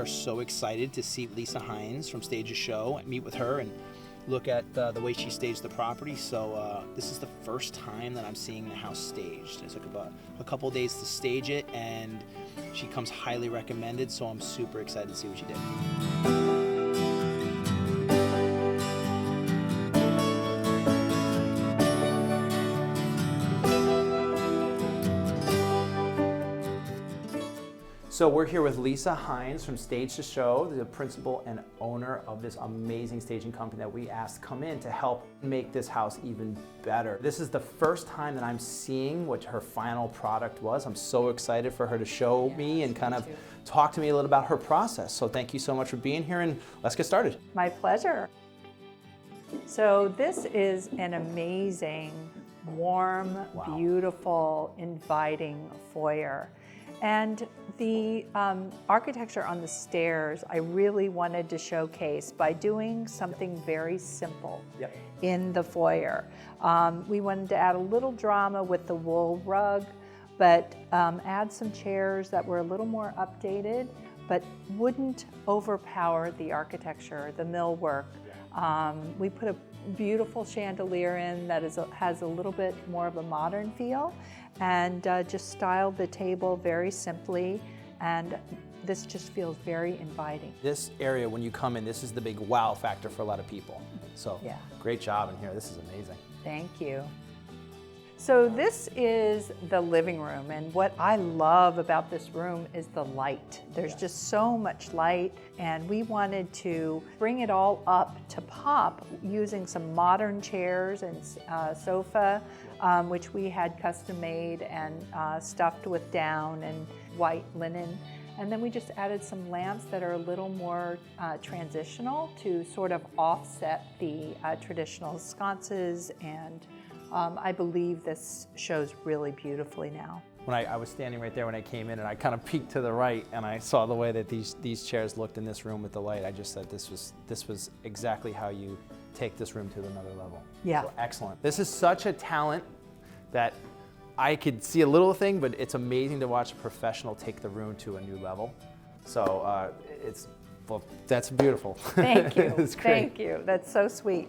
so excited to see Lisa Hynes from Stage a Show, meet with her and look at the way she staged the property. So this is the first time that I'm seeing the house staged. It took about a couple days to stage it, and she comes highly recommended, so I'm super excited to see what she did. So we're here with Lisa Hynes from Stage to Show, the principal and owner of this amazing staging company that we asked come in to help make this house even better. This is the first time that I'm seeing what her final product was. I'm so excited for her to show me and kind of talk to me a little about her process. So thank you so much for being here, and let's get started. My pleasure. So this is an amazing, warm, beautiful, inviting foyer. And the architecture on the stairs, I really wanted to showcase by doing something very simple in the foyer. We wanted to add a little drama with the wool rug, but add some chairs that were a little more updated, but wouldn't overpower the architecture, the millwork. We put a beautiful chandelier in that has a little bit more of a modern feel, and just styled the table very simply, and this just feels very inviting. This area, when you come in, this is the big wow factor for a lot of people. So great job in here. This is amazing. Thank you. So this is the living room, and what I love about this room is the light. There's just so much light, and we wanted to bring it all up to pop using some modern chairs and sofa, which we had custom made and stuffed with down and white linen. And then we just added some lamps that are a little more transitional to sort of offset the traditional sconces, and I believe this shows really beautifully now. When I was standing right there when I came in, and I kind of peeked to the right, and I saw the way that these chairs looked in this room with the light, I just said this was exactly how you take this room to another level. Yeah. So excellent. This is such a talent that I could see a little thing, but it's amazing to watch a professional take the room to a new level. So that's beautiful. Thank you. It's great. Thank you. That's so sweet.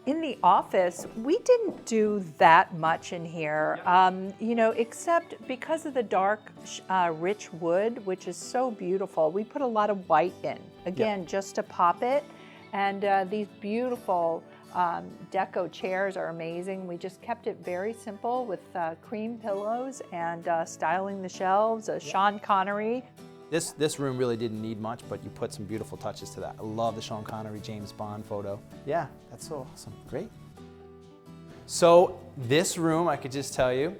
In the office, we didn't do that much in here, except because of the dark, rich wood, which is so beautiful. We put a lot of white in, again, just to pop it. And these beautiful deco chairs are amazing. We just kept it very simple with cream pillows and styling the shelves, Sean Connery. This room really didn't need much, but you put some beautiful touches to that. I love the Sean Connery, James Bond photo. Yeah, that's so awesome, great. So this room, I could just tell you,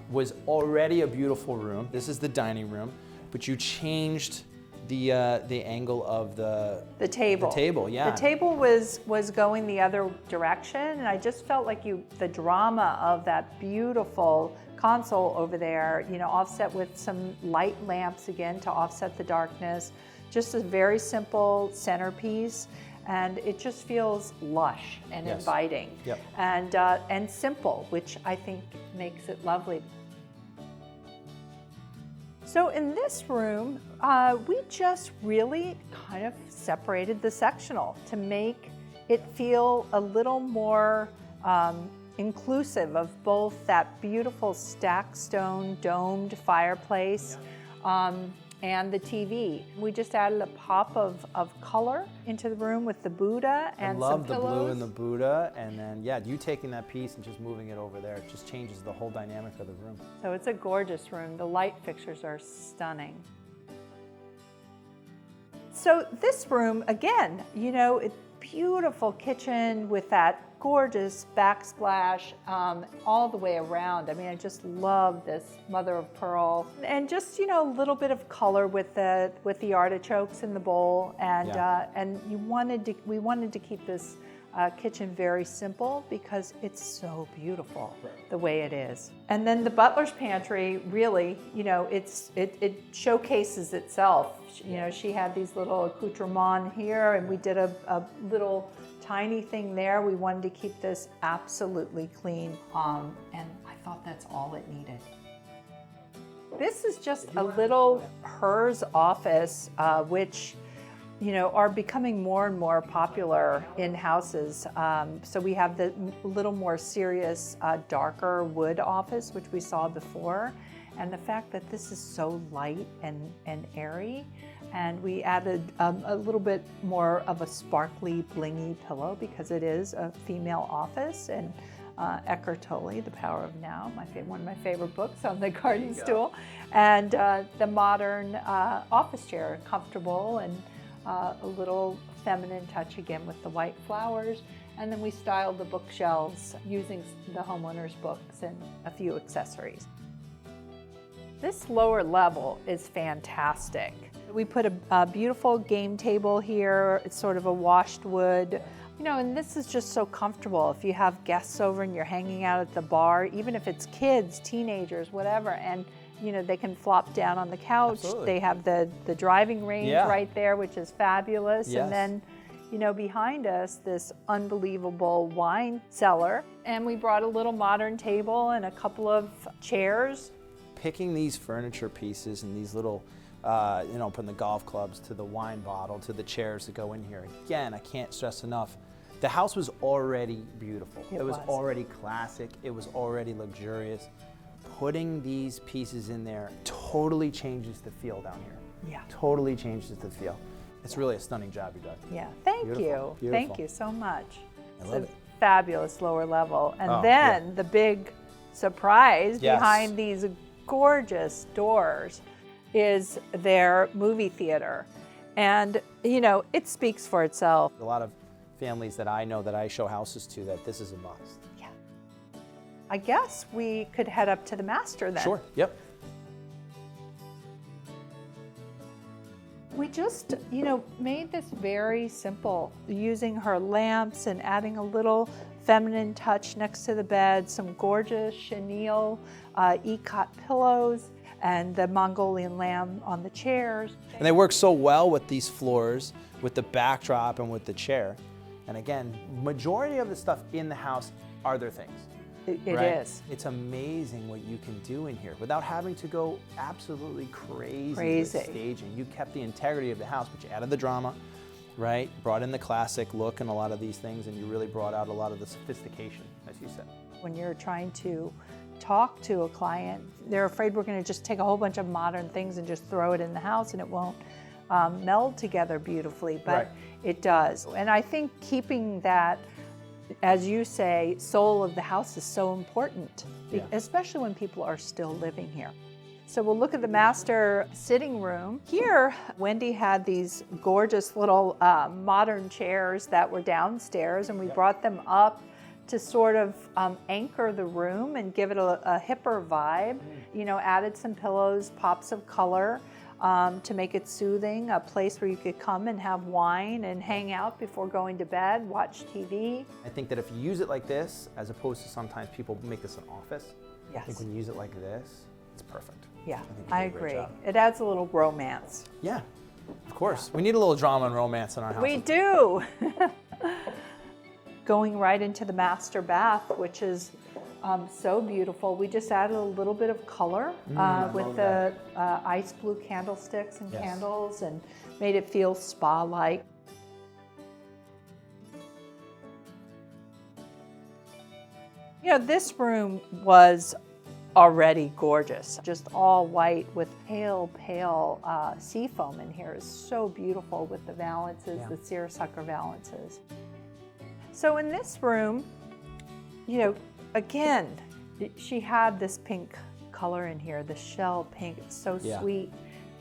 was already a beautiful room. This is the dining room, but you changed the angle of the table. The table, yeah. The table was going the other direction, and I just felt like the drama of that beautiful console over there, offset with some light lamps again to offset the darkness. Just a very simple centerpiece, and it just feels lush and inviting, and simple, which I think makes it lovely. So in this room, we just really kind of separated the sectional to make it feel a little more inclusive of both that beautiful stacked stone domed fireplace and the TV. We just added a pop of color into the room with the Buddha and some pillows. I love the blue and the Buddha, and then you taking that piece and just moving it over there, it just changes the whole dynamic of the room. So it's a gorgeous room. The light fixtures are stunning. So this room, again, beautiful kitchen with that gorgeous backsplash all the way around. I mean, I just love this mother of pearl, and just a little bit of color with the artichokes in the bowl, and we wanted to keep this kitchen very simple because it's so beautiful the way it is. And then the butler's pantry, really, it showcases itself. She had these little accoutrements here, and we did a little tiny thing there. We wanted to keep this absolutely clean, and I thought that's all it needed. This is just a little hers office, which are becoming more and more popular in houses. So we have the little more serious, darker wood office, which we saw before. And the fact that this is so light and airy. And we added a little bit more of a sparkly, blingy pillow because it is a female office. And Eckhart Tolle, The Power of Now, one of my favorite books on the garden stool. And the modern office chair, comfortable and a little feminine touch again with the white flowers. And then we styled the bookshelves using the homeowner's books and a few accessories. This lower level is fantastic. We put a beautiful game table here. It's sort of a washed wood. And this is just so comfortable. If you have guests over and you're hanging out at the bar, even if it's kids, teenagers, whatever, and they can flop down on the couch. Absolutely. They have the driving range right there, which is fabulous. Yes. And then, behind us, this unbelievable wine cellar. And we brought a little modern table and a couple of chairs. Picking these furniture pieces and these little, from the golf clubs to the wine bottle to the chairs that go in here. Again, I can't stress enough. The house was already beautiful. It was already classic. It was already luxurious. Putting these pieces in there totally changes the feel down here. Yeah. Totally changes the feel. It's really a stunning job you've done. Yeah, thank Beautiful. you. Beautiful. Thank you so much. I It's love a it. fabulous lower level. And Oh, then the big surprise Yes. behind these gorgeous doors is their movie theater. And, it speaks for itself. A lot of families that I know that I show houses to, that this is a must. Yeah. I guess we could head up to the master then. Sure, yep. We just, made this very simple, using her lamps and adding a little feminine touch next to the bed, some gorgeous chenille ikat pillows, and the Mongolian lamb on the chairs. And they work so well with these floors, with the backdrop and with the chair. And again, majority of the stuff in the house are their things. It right? is. It's amazing what you can do in here without having to go absolutely crazy with staging. You kept the integrity of the house, but you added the drama, right? Brought in the classic look and a lot of these things, and you really brought out a lot of the sophistication, as you said. When you're trying to talk to a client, they're afraid we're going to just take a whole bunch of modern things and just throw it in the house and it won't meld together beautifully, but it does. And I think keeping that, as you say, soul of the house is so important, especially when people are still living here. So we'll look at the master sitting room. Here, Wendy had these gorgeous little modern chairs that were downstairs, and we brought them up to sort of anchor the room and give it a hipper vibe. Added some pillows, pops of color to make it soothing, a place where you could come and have wine and hang out before going to bed, watch TV. I think that if you use it like this, as opposed to sometimes people make this an office, I think when you use it like this, it's perfect. Yeah, I I agree. It adds a little romance. Yeah, of course. We need a little drama and romance in our house. We do. Going right into the master bath, which is so beautiful. We just added a little bit of color with the ice blue candlesticks and candles, and made it feel spa-like. This room was already gorgeous. Just all white with pale sea foam in here is so beautiful with the valances, the seersucker valances. So in this room, again, she had this pink color in here, the shell pink. It's so sweet.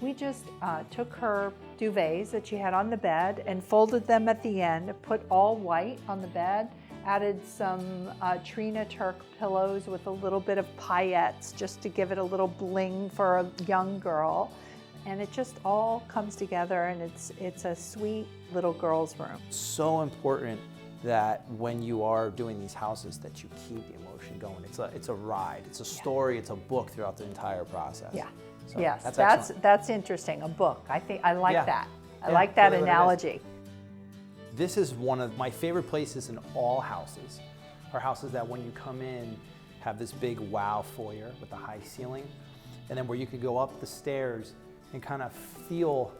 We just took her duvets that she had on the bed and folded them at the end, put all white on the bed, added some Trina Turk pillows with a little bit of paillettes just to give it a little bling for a young girl. And it just all comes together, and it's a sweet little girl's room. So important that when you are doing these houses that you keep the emotion going. It's a ride, it's a story, it's a book throughout the entire process. Yeah. So Yes, excellent. that's interesting. A book. I like that. I Yeah, like that really what it is. analogy. This is one of my favorite places in all houses. Are houses that when you come in have this big wow foyer with a high ceiling. and then where you could go up the stairs and kind of feel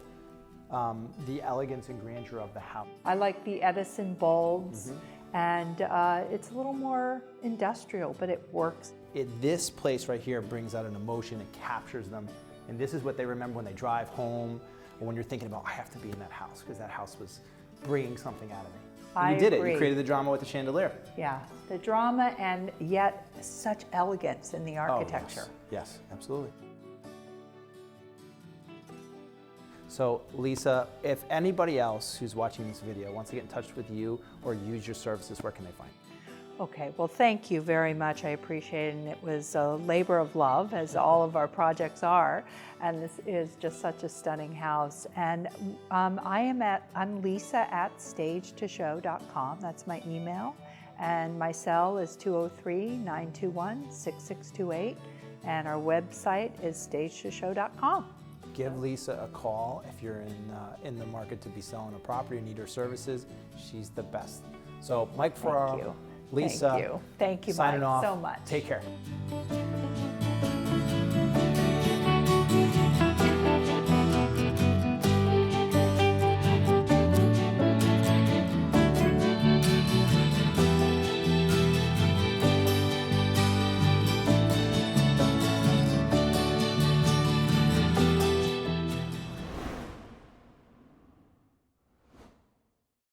the elegance and grandeur of the house. I like the Edison bulbs, and it's a little more industrial, but it works. This place right here brings out an emotion, it captures them, and this is what they remember when they drive home, or when you're thinking about, I have to be in that house, because that house was bringing something out of me. And you did it, you created the drama with the chandelier. Yeah, the drama, and yet such elegance in the architecture. Oh, yes, absolutely. So Lisa, if anybody else who's watching this video wants to get in touch with you or use your services, where can they find you? Okay, well, thank you very much. I appreciate it, and it was a labor of love, as all of our projects are, and this is just such a stunning house. And I'm Lisa at stagetoshow.com. That's my email, and my cell is 203-921-6628, and our website is stagetoshow.com. Give Lisa a call if you're in the market to be selling a property or need her services. She's the best. So Mike Ferraro, Lisa, Thank you, signing Mike, off. so much. Take care.